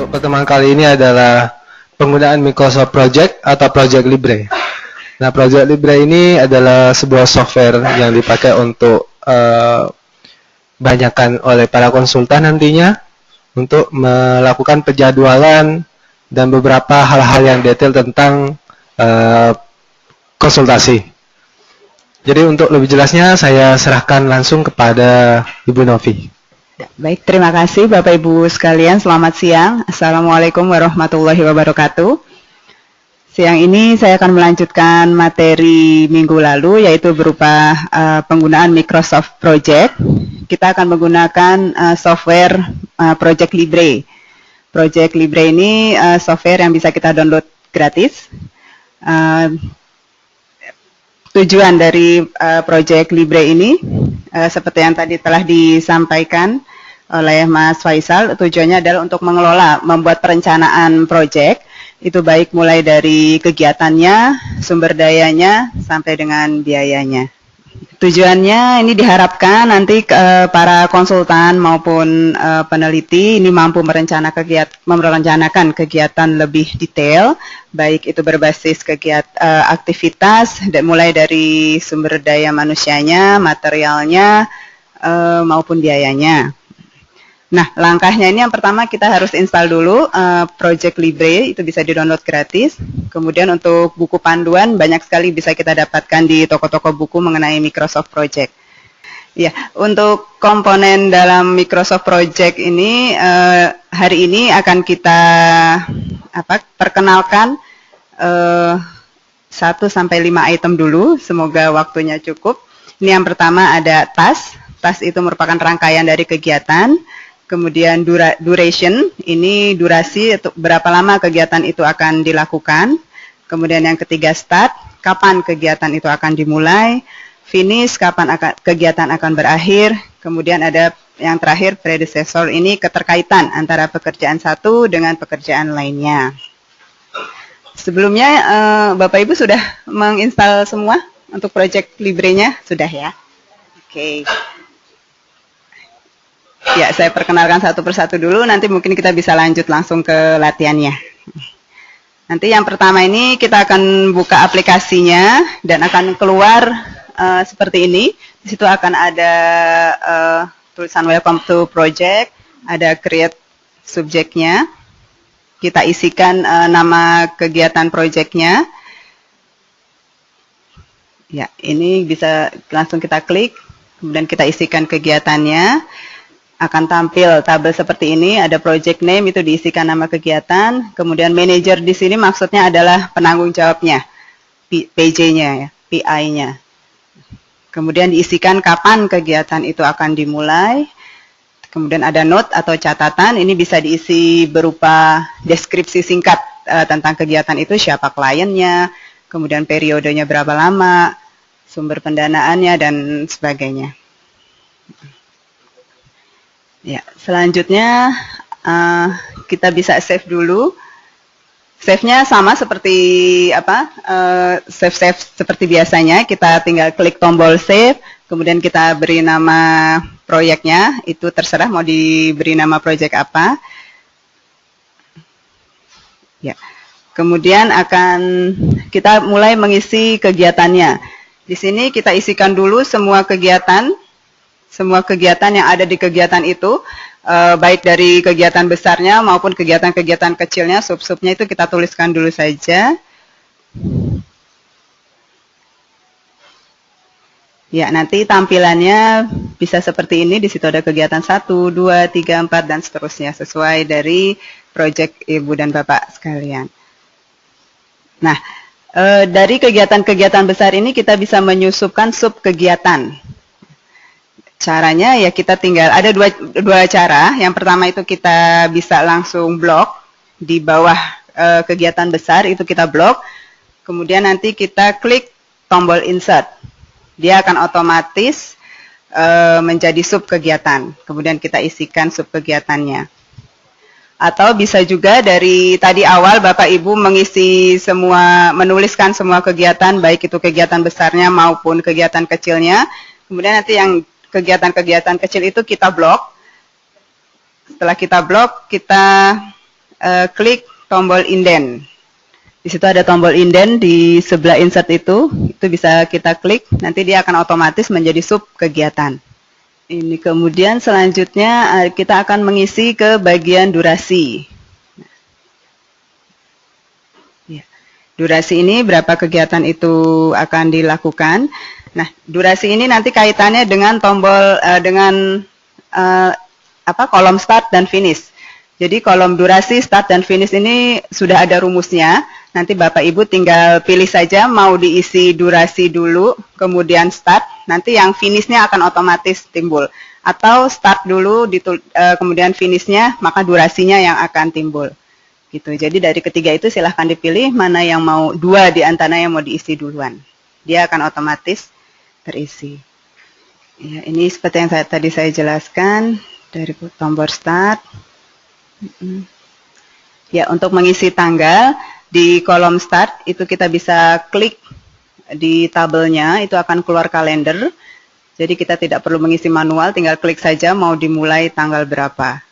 untuk pertemuan kali ini adalah penggunaan Microsoft Project atau Project Libre. Nah, Project Libre ini adalah sebuah software yang dipakai untuk banyakkan oleh para konsultan nantinya untuk melakukan penjadwalan dan beberapa hal-hal yang detail tentang konsultasi. Jadi untuk lebih jelasnya saya serahkan langsung kepada Ibu Novi. Baik, terima kasih Bapak Ibu sekalian, selamat siang. Assalamualaikum warahmatullahi wabarakatuh. Siang ini saya akan melanjutkan materi minggu lalu, yaitu berupa penggunaan Microsoft Project. Kita akan menggunakan software Project Libre. Project Libre ini software yang bisa kita download gratis. Tujuan dari Project Libre ini, seperti yang tadi telah disampaikan oleh Mas Faisal, tujuannya adalah untuk mengelola, membuat perencanaan project, itu baik mulai dari kegiatannya, sumber dayanya, sampai dengan biayanya. Tujuannya ini diharapkan nanti para konsultan maupun peneliti ini mampu merencanakan kegiatan lebih detail, baik itu berbasis aktivitas, mulai dari sumber daya manusianya, materialnya, maupun biayanya. Nah, langkahnya ini yang pertama kita harus install dulu Project Libre, itu bisa di-download gratis. Kemudian untuk buku panduan banyak sekali bisa kita dapatkan di toko-toko buku mengenai Microsoft Project. Ya, untuk komponen dalam Microsoft Project ini hari ini akan kita perkenalkan 1 sampai 5 item dulu, semoga waktunya cukup. Ini yang pertama ada task. Task itu merupakan rangkaian dari kegiatan. Kemudian duration, ini durasi berapa lama kegiatan itu akan dilakukan. Kemudian yang ketiga start, kapan kegiatan itu akan dimulai. Finish, kapan kegiatan akan berakhir. Kemudian ada yang terakhir predecessor, ini keterkaitan antara pekerjaan satu dengan pekerjaan lainnya. Sebelumnya Bapak Ibu sudah menginstal semua untuk Project Libre-nya? Sudah ya? Oke. Ya, saya perkenalkan satu persatu dulu, nanti mungkin kita bisa lanjut langsung ke latihannya. Nanti yang pertama ini kita akan buka aplikasinya dan akan keluar seperti ini. Di situ akan ada tulisan Welcome to Project, ada create subjeknya. Kita isikan nama kegiatan projectnya. Ya, ini bisa langsung kita klik, kemudian kita isikan kegiatannya. Akan tampil tabel seperti ini, ada project name, itu diisikan nama kegiatan, kemudian manager di sini maksudnya adalah penanggung jawabnya, PJ-nya, ya, PI-nya. Kemudian diisikan kapan kegiatan itu akan dimulai, kemudian ada note atau catatan, ini bisa diisi berupa deskripsi singkat tentang kegiatan itu, siapa kliennya, kemudian periodenya berapa lama, sumber pendanaannya, dan sebagainya. Ya, selanjutnya kita bisa save dulu. Save-nya sama seperti save seperti biasanya. Kita tinggal klik tombol save, kemudian kita beri nama proyeknya. Itu terserah mau diberi nama proyek apa. Ya, kemudian akan kita mulai mengisi kegiatannya. Di sini kita isikan dulu semua kegiatan yang ada di kegiatan itu, baik dari kegiatan besarnya maupun kegiatan-kegiatan kecilnya, sub-subnya itu kita tuliskan dulu saja. Ya, nanti tampilannya bisa seperti ini, di situ ada kegiatan 1, 2, 3, 4, dan seterusnya, sesuai dari proyek Ibu dan Bapak sekalian. Nah, dari kegiatan-kegiatan besar ini kita bisa menyusupkan sub-kegiatan. Caranya ya kita tinggal, ada dua cara. Yang pertama itu kita bisa langsung blok di bawah kegiatan besar, itu kita blok. Kemudian nanti kita klik tombol insert. Dia akan otomatis menjadi sub kegiatan. Kemudian kita isikan sub kegiatannya. Atau bisa juga dari tadi awal Bapak Ibu menuliskan semua kegiatan, baik itu kegiatan besarnya maupun kegiatan kecilnya. Kemudian nanti yang kegiatan-kegiatan kecil itu kita blok. Setelah kita blok, kita klik tombol indent. Di situ ada tombol indent di sebelah insert itu bisa kita klik, nanti dia akan otomatis menjadi sub kegiatan. Ini kemudian selanjutnya kita akan mengisi ke bagian durasi. Durasi ini berapa kegiatan itu akan dilakukan. Nah, durasi ini nanti kaitannya dengan tombol kolom start dan finish. Jadi kolom durasi, start dan finish ini sudah ada rumusnya. Nanti Bapak Ibu tinggal pilih saja mau diisi durasi dulu, kemudian start. Nanti yang finishnya akan otomatis timbul. Atau start dulu, kemudian finishnya, maka durasinya yang akan timbul. Gitu. Jadi dari ketiga itu silahkan dipilih mana yang mau, dua di antara yang mau diisi duluan. Dia akan otomatis terisi. Ya, ini seperti yang tadi saya jelaskan dari tombol start. Ya, untuk mengisi tanggal di kolom start itu kita bisa klik di tabelnya, itu akan keluar kalender. Jadi kita tidak perlu mengisi manual, tinggal klik saja mau dimulai tanggal berapa.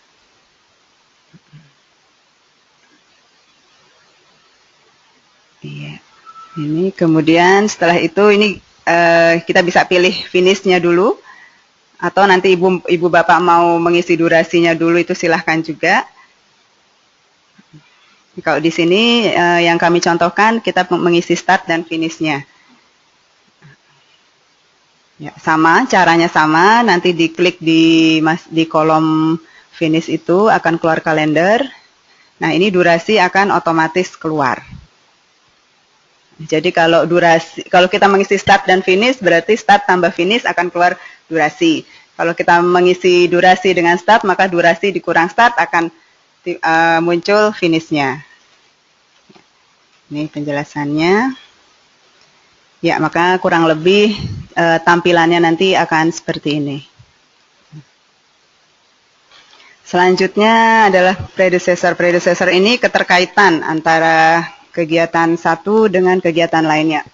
Iya. Ini kemudian setelah itu ini kita bisa pilih finishnya dulu, atau nanti ibu bapak mau mengisi durasinya dulu itu silahkan juga. Kalau di sini yang kami contohkan kita mengisi start dan finishnya. Ya, sama, caranya sama. Nanti diklik di kolom finish itu akan keluar kalender. Nah, ini durasi akan otomatis keluar. Jadi kalau kita mengisi start dan finish berarti start tambah finish akan keluar durasi. Kalau kita mengisi durasi dengan start maka durasi dikurang start akan muncul finishnya. Ini penjelasannya. Ya, maka kurang lebih tampilannya nanti akan seperti ini. Selanjutnya adalah predecessor. Predecessor ini keterkaitan antara kegiatan satu dengan kegiatan lainnya.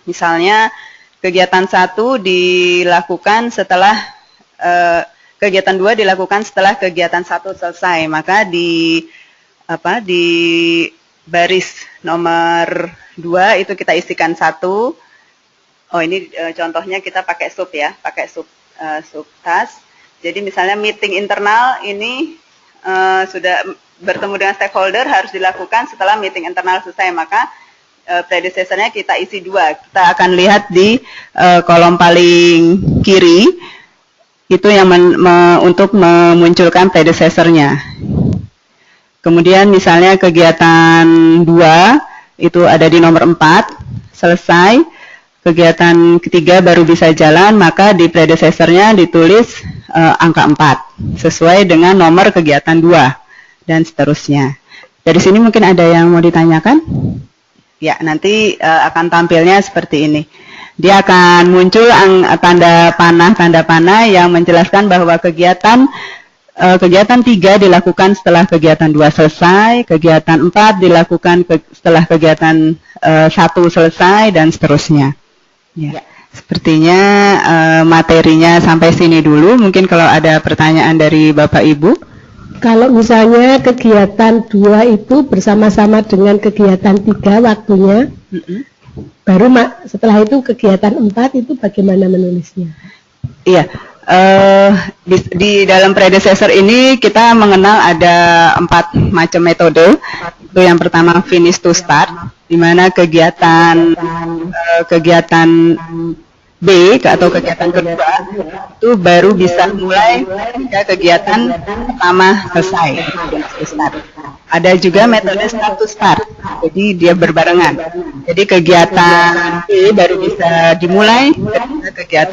Misalnya kegiatan satu dilakukan setelah kegiatan 2 dilakukan setelah kegiatan 1 selesai, maka di baris nomor 2 itu kita isikan 1. Oh, ini contohnya kita pakai sub ya, pakai sub task. Jadi misalnya meeting internal ini sudah bertemu dengan stakeholder harus dilakukan setelah meeting internal selesai, maka predecessornya kita isi 2. Kita akan lihat di kolom paling kiri itu yang untuk memunculkan predecessornya. Kemudian misalnya kegiatan 2 itu ada di nomor 4, selesai, kegiatan ketiga baru bisa jalan, maka di predecessornya ditulis angka 4 sesuai dengan nomor kegiatan 2. Dan seterusnya. Dari sini mungkin ada yang mau ditanyakan? Ya, nanti akan tampilnya seperti ini. Dia akan muncul tanda panah yang menjelaskan bahwa kegiatan 3 dilakukan setelah kegiatan 2 selesai, kegiatan 4 dilakukan setelah kegiatan 1 selesai, dan seterusnya. Ya. Sepertinya materinya sampai sini dulu. Mungkin kalau ada pertanyaan dari Bapak Ibu. Kalau misalnya kegiatan 2 itu bersama-sama dengan kegiatan 3 waktunya, baru setelah itu kegiatan 4 itu bagaimana menulisnya? Iya, di dalam predecessor ini kita mengenal ada 4 macam metode. Itu yang pertama finish to start, di mana kegiatan B atau kegiatan kedua itu baru bisa mulai ketika kegiatan pertama selesai. Ada juga metode start to start, jadi dia berbarengan. Jadi kegiatan B baru bisa dimulai ketika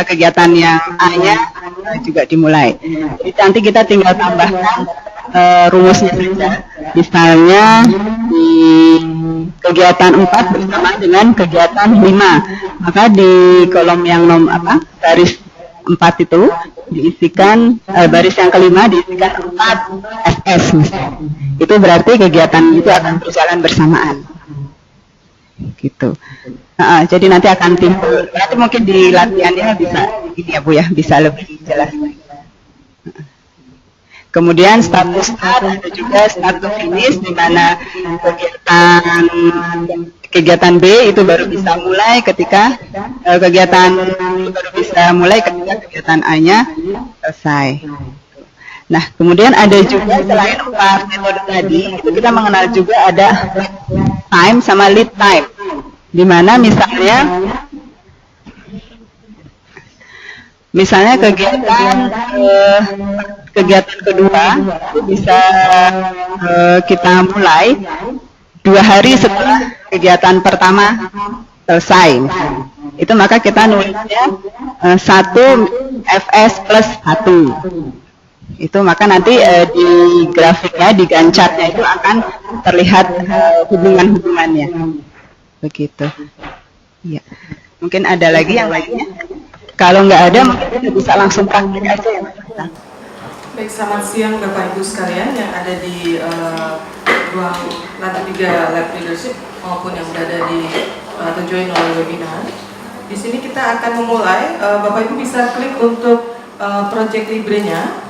kegiatan yang A-nya juga dimulai. Jadi nanti kita tinggal tambahkan rumusnya saja. Misalnya di kegiatan 4 bersama dengan kegiatan 5, maka di kolom yang baris 4 itu diisikan baris yang kelima diisikan 4 SS misalnya. Itu berarti kegiatan itu akan berjalan bersamaan. Gitu. Jadi nanti akan timbul. Nanti mungkin di latihannya bisa ini ya Bu ya, bisa lebih jelas. Kemudian status start, ada juga start to finish, di mana kegiatan B itu baru bisa mulai ketika kegiatan A-nya selesai. Nah, kemudian ada juga selain 4 metode tadi, itu kita mengenal juga ada time sama lead time, di mana misalnya kegiatan kedua itu bisa kita mulai 2 hari setelah kegiatan pertama selesai. Itu maka kita nulisnya 1 FS plus 1. Itu maka nanti di grafiknya, di gancarnya itu akan terlihat hubungan-hubungannya. Begitu. Ya. Mungkin ada lagi yang lainnya. Kalau nggak ada, mungkin kita bisa langsung praktik aja ya. Baik, selamat siang Bapak Ibu sekalian yang ada di ruang lantai 3 Lab Leadership maupun yang berada di join oleh webinar. Di sini kita akan memulai. Bapak Ibu bisa klik untuk Project Libre-nya.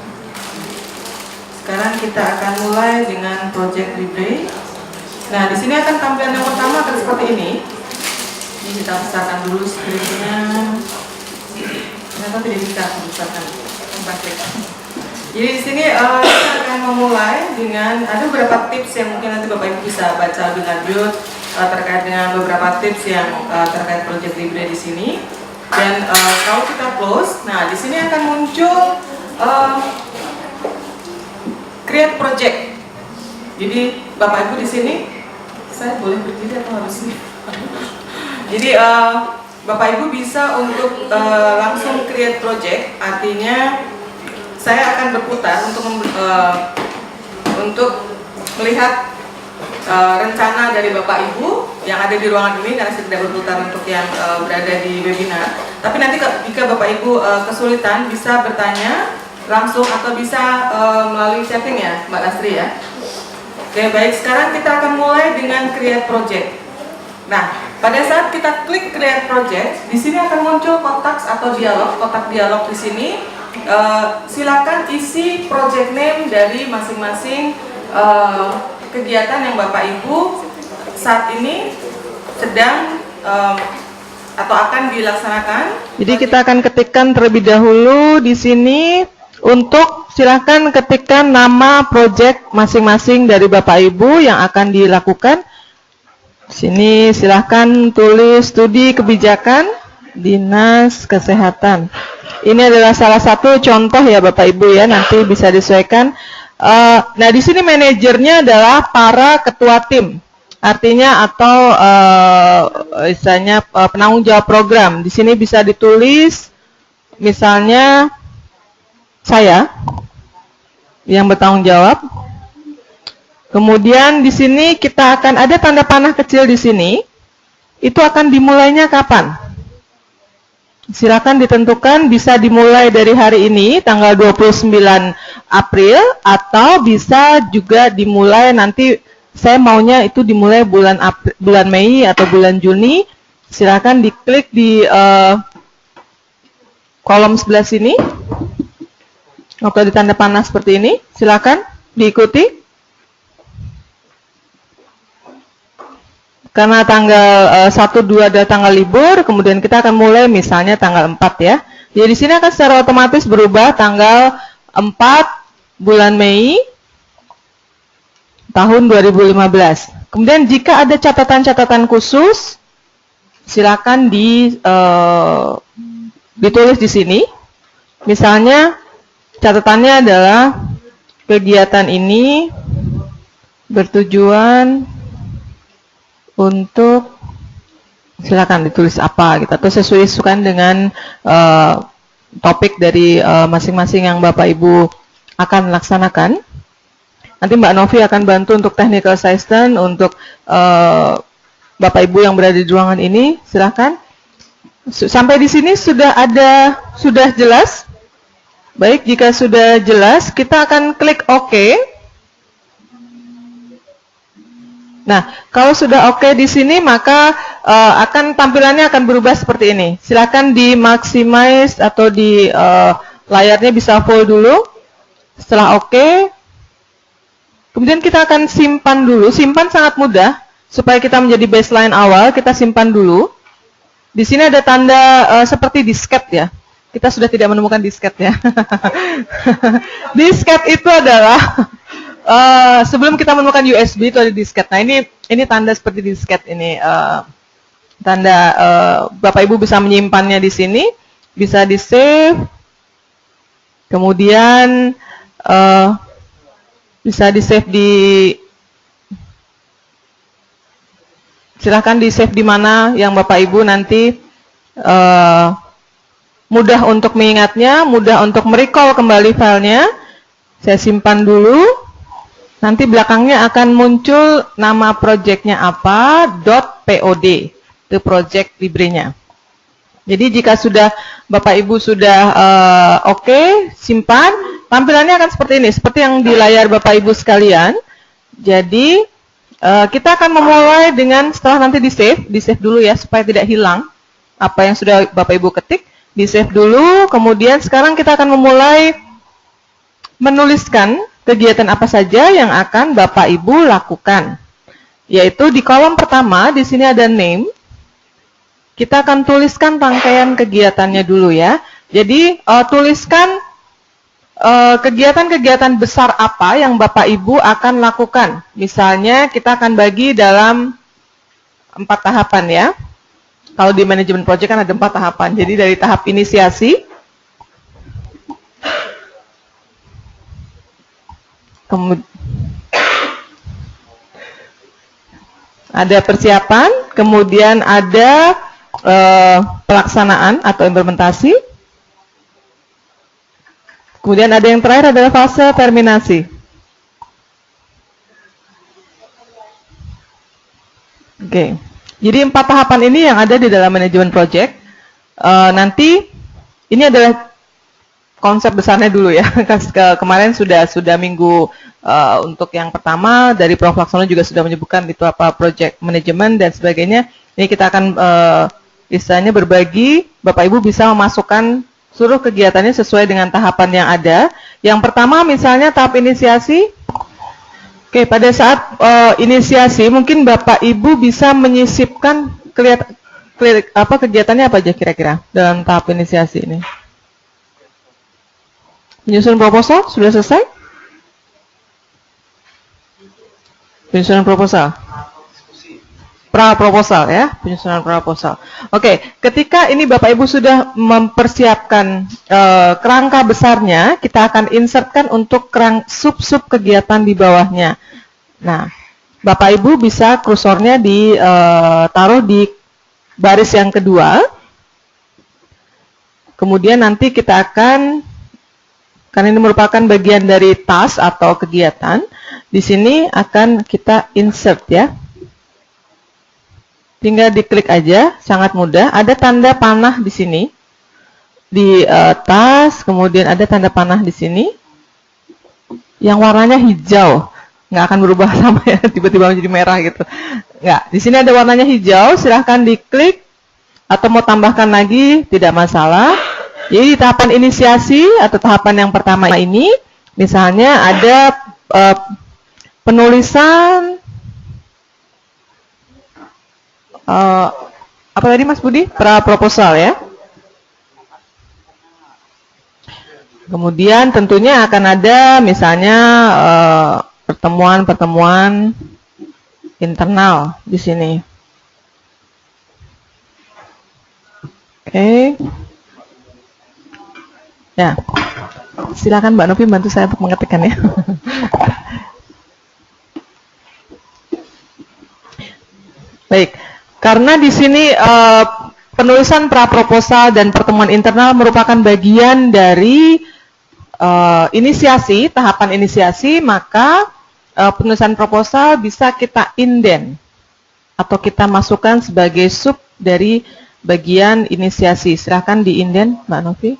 Sekarang kita akan mulai dengan Project Libre. Nah, di sini akan tampilan yang pertama akan seperti ini. Ini kita besarkan dulu screen-nya. Ternyata tidak bisa besarkan. Jadi di sini kita akan memulai dengan ada beberapa tips yang mungkin nanti Bapak Ibu bisa baca lebih lanjut terkait dengan beberapa tips yang terkait Project Libre di sini. Dan kalau kita close, nah di sini akan muncul Create Project. Jadi Bapak Ibu di sini, saya boleh berdiri atau harus ini? Jadi Bapak Ibu bisa untuk langsung Create Project, artinya saya akan berputar untuk melihat rencana dari Bapak Ibu yang ada di ruangan ini, karena saya tidak berputar untuk yang berada di webinar. Tapi nanti jika Bapak Ibu kesulitan bisa bertanya langsung atau bisa melalui chatting ya Mbak Lastri ya. Oke, baik, sekarang kita akan mulai dengan Create Project. Nah, pada saat kita klik Create Project, di sini akan muncul kotak atau dialog, kotak dialog di sini. Silakan isi project name dari masing-masing kegiatan yang Bapak Ibu saat ini sedang atau akan dilaksanakan. Jadi kita akan ketikkan terlebih dahulu di sini untuk silakan ketikkan nama project masing-masing dari Bapak Ibu yang akan dilakukan. Sini silakan tulis studi kebijakan Dinas Kesehatan. Ini adalah salah satu contoh ya Bapak Ibu ya, nanti bisa disesuaikan. Nah di sini manajernya adalah para ketua tim, artinya atau misalnya penanggung jawab program. Di sini bisa ditulis misalnya saya yang bertanggung jawab. Kemudian di sini kita akan ada tanda panah kecil di sini. Itu akan dimulainya kapan? Silakan ditentukan, bisa dimulai dari hari ini tanggal 29 April atau bisa juga dimulai nanti, saya maunya itu dimulai bulan Mei atau bulan Juni. Silakan diklik di kolom sebelah sini. Oke, di tanda panah seperti ini, silakan diikuti. Karena tanggal 1-2 adalah tanggal libur, kemudian kita akan mulai misalnya tanggal 4 ya. Jadi di sini akan secara otomatis berubah tanggal 4 bulan Mei tahun 2015. Kemudian jika ada catatan-catatan khusus, silakan ditulis di sini. Misalnya catatannya adalah kegiatan ini bertujuan untuk, silakan ditulis apa gitu, atau sesuaikan dengan topik dari masing-masing yang Bapak Ibu akan laksanakan. Nanti Mbak Novi akan bantu untuk technical assistant untuk Bapak Ibu yang berada di ruangan ini. Silakan. Sampai di sini sudah jelas? Baik, jika sudah jelas, kita akan klik OK. Nah, kalau sudah OK di sini, maka tampilannya akan berubah seperti ini. Silakan di maximize atau di layarnya bisa full dulu. Setelah oke, kemudian kita akan simpan dulu. Simpan sangat mudah, supaya kita menjadi baseline awal, kita simpan dulu. Di sini ada tanda seperti disket ya. Kita sudah tidak menemukan disket ya. Disket itu adalah sebelum kita menemukan USB itu ada disket. Nah ini tanda seperti disket ini. Tanda Bapak Ibu bisa menyimpannya di sini, bisa di save. Kemudian bisa di save di, silahkan di save di mana yang Bapak Ibu nanti mudah untuk mengingatnya, mudah untuk merecall kembali filenya. Saya simpan dulu. Nanti belakangnya akan muncul nama projectnya apa, .pod, itu project librenya. Jadi jika sudah Bapak Ibu sudah oke, simpan, tampilannya akan seperti ini, seperti yang di layar Bapak Ibu sekalian. Jadi kita akan memulai dengan setelah nanti di save dulu ya supaya tidak hilang apa yang sudah Bapak Ibu ketik, di save dulu. Kemudian sekarang kita akan memulai menuliskan kegiatan apa saja yang akan Bapak Ibu lakukan. Yaitu di kolom pertama di sini ada name. Kita akan tuliskan rangkaian kegiatannya dulu ya. Jadi tuliskan kegiatan-kegiatan besar apa yang Bapak Ibu akan lakukan. Misalnya kita akan bagi dalam 4 tahapan ya. Kalau di manajemen project kan ada 4 tahapan. Jadi dari tahap inisiasi, kemudian ada persiapan, kemudian ada pelaksanaan atau implementasi. Kemudian ada yang terakhir adalah fase terminasi. Oke. Jadi 4 tahapan ini yang ada di dalam manajemen project. Nanti ini adalah konsep besarnya dulu ya. Kemarin sudah minggu untuk yang pertama dari Prof. Laksono juga sudah menyebutkan itu apa project manajemen dan sebagainya. Ini kita akan istilahnya berbagi, Bapak Ibu bisa memasukkan seluruh kegiatannya sesuai dengan tahapan yang ada. Yang pertama misalnya tahap inisiasi. Oke, pada saat inisiasi mungkin Bapak Ibu bisa menyisipkan kegiatannya apa aja kira-kira dalam tahap inisiasi ini. Penyusunan proposal sudah selesai? Penyusunan proposal. Pra-proposal ya, penyusunan pra-proposal. Oke, ketika ini Bapak Ibu sudah mempersiapkan kerangka besarnya, kita akan insertkan untuk sub-sub kegiatan di bawahnya. Nah, Bapak Ibu bisa kursornya ditaruh di baris yang kedua. Kemudian nanti kita akan, karena ini merupakan bagian dari task atau kegiatan, di sini akan kita insert ya. Tinggal diklik aja, sangat mudah. Ada tanda panah di sini, di atas, kemudian ada tanda panah di sini, yang warnanya hijau. Nggak akan berubah sama ya, tiba-tiba menjadi merah gitu. Nggak, di sini ada warnanya hijau, silahkan diklik, atau mau tambahkan lagi, tidak masalah. Jadi di tahapan inisiasi, atau tahapan yang pertama ini, misalnya ada penulisan, apa tadi Mas Budi? Pra-proposal ya. Kemudian tentunya akan ada misalnya pertemuan-pertemuan internal di sini. Oke. Ya. Silakan Mbak Novi bantu saya untuk mengetikkan ya. Baik. Karena di sini penulisan pra-proposal dan pertemuan internal merupakan bagian dari inisiasi, tahapan inisiasi, maka penulisan proposal bisa kita indent atau kita masukkan sebagai sub dari bagian inisiasi. Silahkan di-indent, Mbak Novi.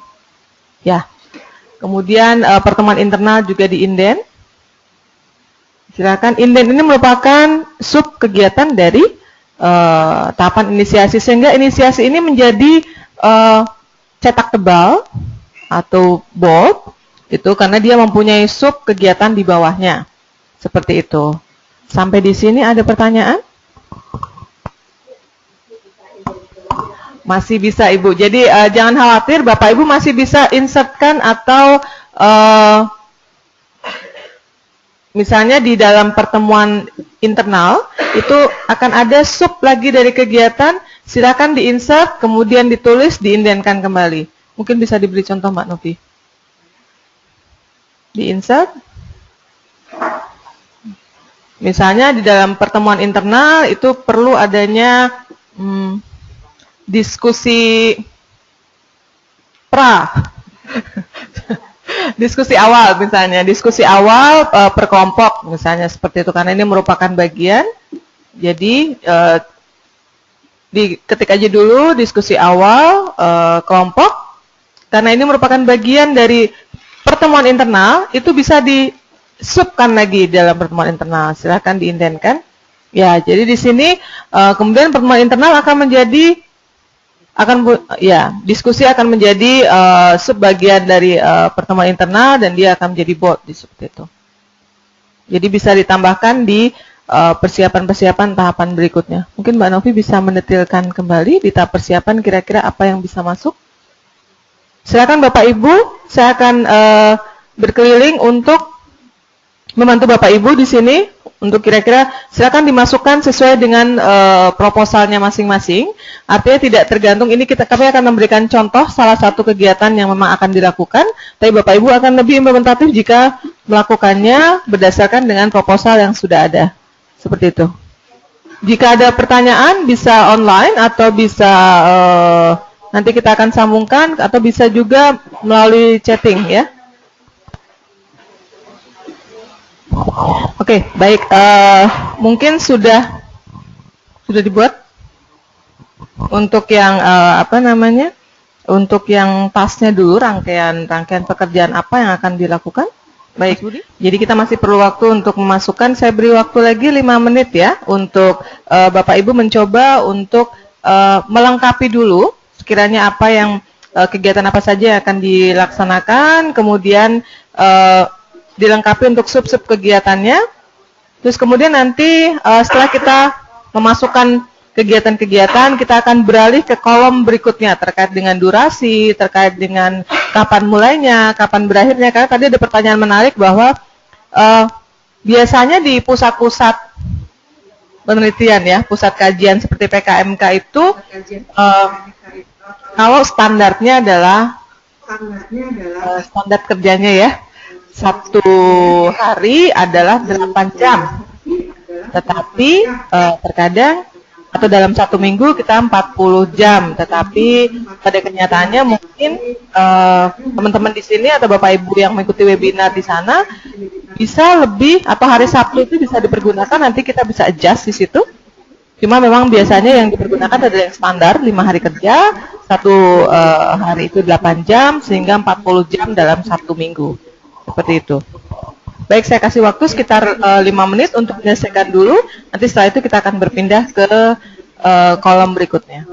Ya. Kemudian pertemuan internal juga di-indent. Silahkan, indent ini merupakan sub kegiatan dari tahapan inisiasi, sehingga inisiasi ini menjadi cetak tebal atau bold. Itu karena dia mempunyai sub kegiatan di bawahnya. Seperti itu. Sampai di sini ada pertanyaan? Masih bisa Ibu. Jadi jangan khawatir, Bapak Ibu masih bisa insertkan atau misalnya di dalam pertemuan internal itu akan ada sub lagi dari kegiatan, silakan diinsert, kemudian ditulis, diindenkan kembali. Mungkin bisa diberi contoh Mbak Novi. Diinsert. Misalnya di dalam pertemuan internal itu perlu adanya diskusi diskusi awal misalnya, diskusi awal per kelompok misalnya seperti itu, karena ini merupakan bagian. Jadi diketik aja dulu diskusi awal kelompok, karena ini merupakan bagian dari pertemuan internal, itu bisa disubkan lagi dalam pertemuan internal. Silakan diindenkan. Ya, jadi di sini kemudian pertemuan internal akan menjadi diskusi akan menjadi subbagian dari pertemuan internal dan dia akan menjadi board seperti itu. Jadi bisa ditambahkan di persiapan-persiapan tahapan berikutnya. Mungkin Mbak Novi bisa mendetilkan kembali di tahap persiapan kira-kira apa yang bisa masuk. Silakan Bapak Ibu, saya akan berkeliling untuk membantu Bapak Ibu di sini. Untuk kira-kira silakan dimasukkan sesuai dengan proposalnya masing-masing. Artinya tidak tergantung, ini kami akan memberikan contoh salah satu kegiatan yang memang akan dilakukan, tapi Bapak Ibu akan lebih implementatif jika melakukannya berdasarkan dengan proposal yang sudah ada. Seperti itu. Jika ada pertanyaan bisa online atau bisa nanti kita akan sambungkan, atau bisa juga melalui chatting ya. Oke, baik. Mungkin sudah dibuat untuk yang untuk yang tasnya dulu, rangkaian pekerjaan apa yang akan dilakukan. Baik, jadi kita masih perlu waktu untuk memasukkan. Saya beri waktu lagi 5 menit ya untuk Bapak Ibu mencoba untuk melengkapi dulu sekiranya apa yang kegiatan apa saja yang akan dilaksanakan, kemudian dilengkapi untuk sub-sub kegiatannya. Terus kemudian nanti setelah kita memasukkan kegiatan-kegiatan, kita akan beralih ke kolom berikutnya terkait dengan durasi, terkait dengan kapan mulainya, kapan berakhirnya. Karena tadi ada pertanyaan menarik bahwa biasanya di pusat-pusat penelitian ya, pusat kajian seperti PKMK itu kalau standarnya adalah standar kerjanya ya, 1 hari adalah 8 jam, tetapi terkadang atau dalam 1 minggu kita 40 jam, tetapi pada kenyataannya mungkin teman-teman di sini atau Bapak Ibu yang mengikuti webinar di sana bisa lebih, atau hari Sabtu itu bisa dipergunakan, nanti kita bisa adjust di situ. Cuma memang biasanya yang dipergunakan adalah yang standar 5 hari kerja, 1 hari itu 8 jam, sehingga 40 jam dalam 1 minggu. Seperti itu. Baik, saya kasih waktu sekitar 5 menit untuk menyelesaikan dulu. Nanti setelah itu kita akan berpindah ke kolom berikutnya.